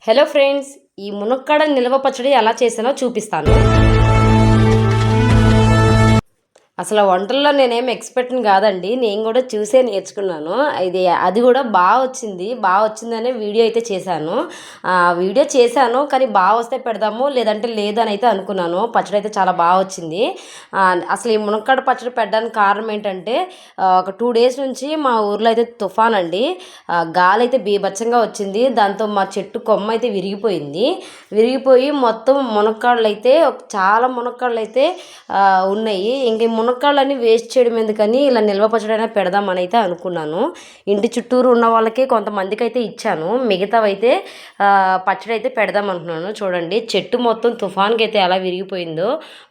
Hello friends, ఈ మునక్కాడ నిల్వ పచ్చడి ఎలా చేసానో చూపిస్తాను. అసలు వంటల్లో నేనేం ఎక్స్‌పర్ట్‌ని కాదండి. నేను కూడా చూసే నేర్చుకున్నాను. అది కూడా వచ్చిందనే వీడియో అయితే చేశాను. వీడియో చేశాను కానీ వస్తే పెడదాము, లేదంటే లేదని అయితే అనుకున్నాను. పచ్చడి అయితే చాలా వచ్చింది. అసలు ఈ మునక్కాడ పచ్చడి పెట్టడానికి కారణం ఏంటంటే ఒక 2 డేస్ నుంచి మా ఊర్లో అయితే తుఫాన్ అండి. గాలి అయితే బీభత్సంగా వచ్చింది. దాంతో మా చెట్టు కొమ్మ అయితే విరిగిపోయి మొత్తం మునక్కాడలైతే చాలా మునక్కాడలైతే ఉన్నాయి. ఇంక మునక్కాడలన్నీ వేస్ట్ చేయడం ఎందుకని ఇలా నిల్వ పచ్చడైనా పెడదామని అయితే అనుకున్నాను. ఇంటి చుట్టూరు ఉన్న వాళ్ళకి కొంతమందికి అయితే ఇచ్చాను. మిగతావైతే పచ్చడి అయితే పెడదాం అనుకున్నాను. చూడండి, చెట్టు మొత్తం తుఫాన్కి అయితే ఎలా విరిగిపోయిందో.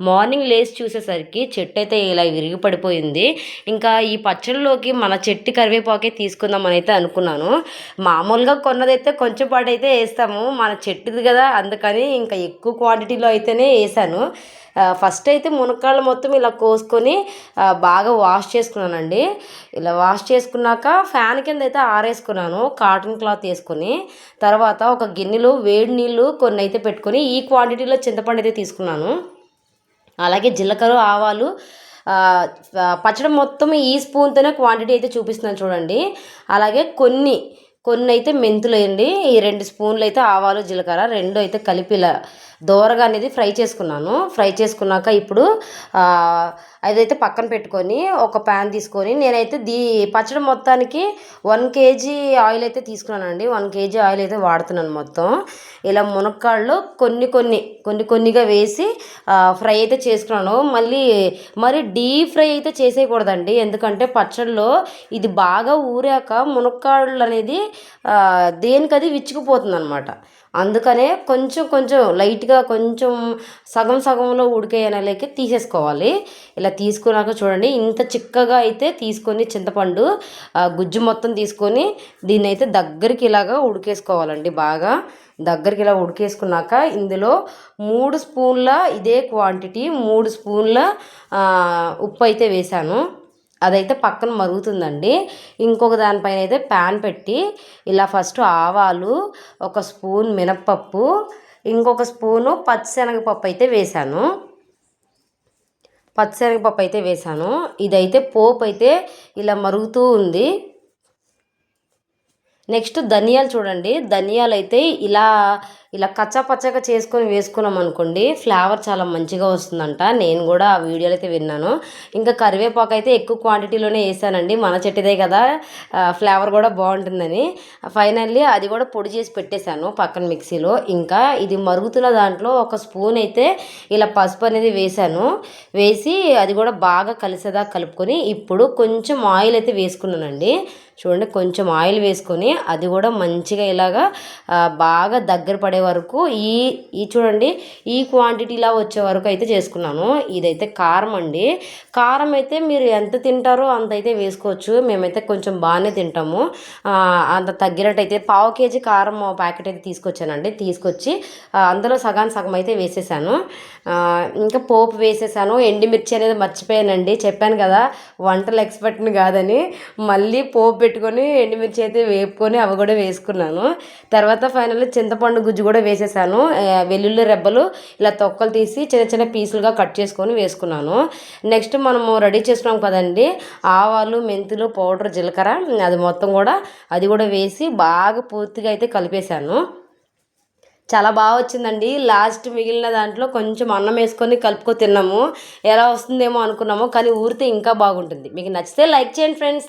మార్నింగ్ లేచి చూసేసరికి చెట్టు అయితే ఇలా విరిగి పడిపోయింది. ఇంకా ఈ పచ్చడిలోకి మన చెట్టు కరివేపాకే తీసుకుందామని అయితే అనుకున్నాను. మామూలుగా కొన్నదైతే కొంచెం పాటైతే వేస్తాము, మన చెట్టుది కదా, అందుకని ఇంకా ఎక్కువ క్వాంటిటీలో అయితేనే వేసాను. ఫస్ట్ అయితే మునక్కాడలు మొత్తం ఇలా కోసుకొని బాగా వాష్ చేసుకున్నానండి. ఇలా వాష్ చేసుకున్నాక ఫ్యాన్ కింద అయితే ఆరేసుకున్నాను, కాటన్ క్లాత్ వేసుకొని. తర్వాత ఒక గిన్నెలో వేడి నీళ్ళు కొన్ని అయితే పెట్టుకొని ఈ క్వాంటిటీలో చింతపండు అయితే తీసుకున్నాను. అలాగే జీలకర్ర, ఆవాలు, పచ్చడి మొత్తం ఈ స్పూన్తోనే క్వాంటిటీ అయితే చూపిస్తున్నాను చూడండి. అలాగే కొన్ని అయితే మెంతులు వేయండి. ఈ 2 స్పూన్లు అయితే ఆవాలు, జీలకర్ర 2 అయితే కలిపి ఇలా దోరగా అనేది ఫ్రై చేసుకున్నాక ఇప్పుడు అదైతే పక్కన పెట్టుకొని ఒక ప్యాన్ తీసుకొని నేనైతే పచ్చడి మొత్తానికి 1 కేజీ ఆయిల్ అయితే తీసుకున్నానండి. 1 కేజీ ఆయిల్ అయితే వాడుతున్నాను మొత్తం. ఇలా మునక్కాడలు కొన్నిగా వేసి ఫ్రై అయితే చేసుకున్నాను. మరి డీప్ ఫ్రై అయితే చేసేయకూడదండి, ఎందుకంటే పచ్చడిలో ఇది బాగా ఊరాక మునక్కాడలు అనేది దేనికది విచ్చుకుపోతుంది అనమాట. అందుకనే కొంచెం లైట్గా సగంలో ఉడికేయనలేకి తీసేసుకోవాలి. ఇలా తీసుకున్నాక చూడండి, ఇంత చిక్కగా అయితే తీసుకొని చింతపండు గుజ్జు మొత్తం తీసుకొని దీన్ని అయితే దగ్గరికి ఇలాగా ఉడికేసుకోవాలండి. బాగా దగ్గరికి ఇలా ఉడికేసుకున్నాక ఇందులో 3 స్పూన్ల ఇదే క్వాంటిటీ 3 స్పూన్ల ఉప్పు అయితే వేసాను. అదైతే పక్కన మరుగుతుందండి. ఇంకొక దానిపైన అయితే ప్యాన్ పెట్టి ఇలా ఫస్ట్ ఆవాలు, 1 స్పూన్ మినప్పప్పు, ఇంకొక స్పూను పచ్చిశనగపప్పు అయితే వేసాను. ఇదైతే పోపు అయితే ఇలా మరుగుతూ ఉంది. నెక్స్ట్ ధనియాలు చూడండి, ధనియాలు అయితే ఇలా కచ్చాపచ్చగా చేసుకొని వేసుకున్నాం అనుకోండి, ఫ్లేవర్ చాలా మంచిగా వస్తుందంట. నేను కూడా ఆ వీడియోలో అయితే విన్నాను. ఇంకా కరివేపాకు అయితే ఎక్కువ క్వాంటిటీలోనే వేసానండి, మన చెట్టుదే కదా, ఫ్లేవర్ కూడా బాగుంటుందని. ఫైనల్లీ అది కూడా పొడి చేసి పెట్టేశాను పక్కన మిక్సీలో. ఇంకా ఇది మరుగుతున్న దాంట్లో 1 స్పూన్ అయితే ఇలా పసుపు అనేది వేసి అది కూడా బాగా కలిసేదా కలుపుకొని ఇప్పుడు కొంచెం ఆయిల్ అయితే వేసుకున్నానండి. చూడండి, కొంచెం ఆయిల్ వేసుకొని అది కూడా మంచిగా ఇలాగా బాగా దగ్గర పడే వరకు చూడండి ఈ క్వాంటిటీలా వచ్చే వరకు అయితే చేసుకున్నాను. ఇదైతే కారం అండి. కారం అయితే మీరు ఎంత తింటారో అంత అయితే వేసుకోవచ్చు. మేమైతే కొంచెం బాగానే తింటాము. అంత తగ్గినట్టయితే 1/2 కేజీ కారం ప్యాకెట్ అయితే తీసుకొచ్చి అందులో సగం అయితే వేసేసాను. ఇంకా పోపు వేసేసాను. ఎండుమిర్చి అనేది మర్చిపోయానండి, చెప్పాను కదా వంటలు ఎక్స్పర్ట్ని కాదని. మళ్ళీ పోపు పెట్టుకొని ఎండుమిర్చి అయితే వేపుకొని అవి కూడా వేసుకున్నాను. తర్వాత ఫైనల్లీ చింతపండు గుజ్జు కూడా వేసేసాను. వెల్లుల్లి రెబ్బలు ఇలా తొక్కలు తీసి చిన్న పీసులుగా కట్ చేసుకొని వేసుకున్నాను. నెక్స్ట్ మనము రెడీ చేసుకున్నాం కదండి, ఆవాలు, మెంతులు పౌడర్, జీలకర్ర, అది కూడా వేసి బాగా పూర్తిగా అయితే కలిపేశాను. చాలా వచ్చిందండి. లాస్ట్ మిగిలిన దాంట్లో కొంచెం అన్నం వేసుకొని కలుపుకొని తిన్నాము. ఎలా వస్తుందేమో అనుకున్నాము, కానీ ఊరితే ఇంకా బాగుంటుంది. మీకు నచ్చితే లైక్ చేయండి ఫ్రెండ్స్.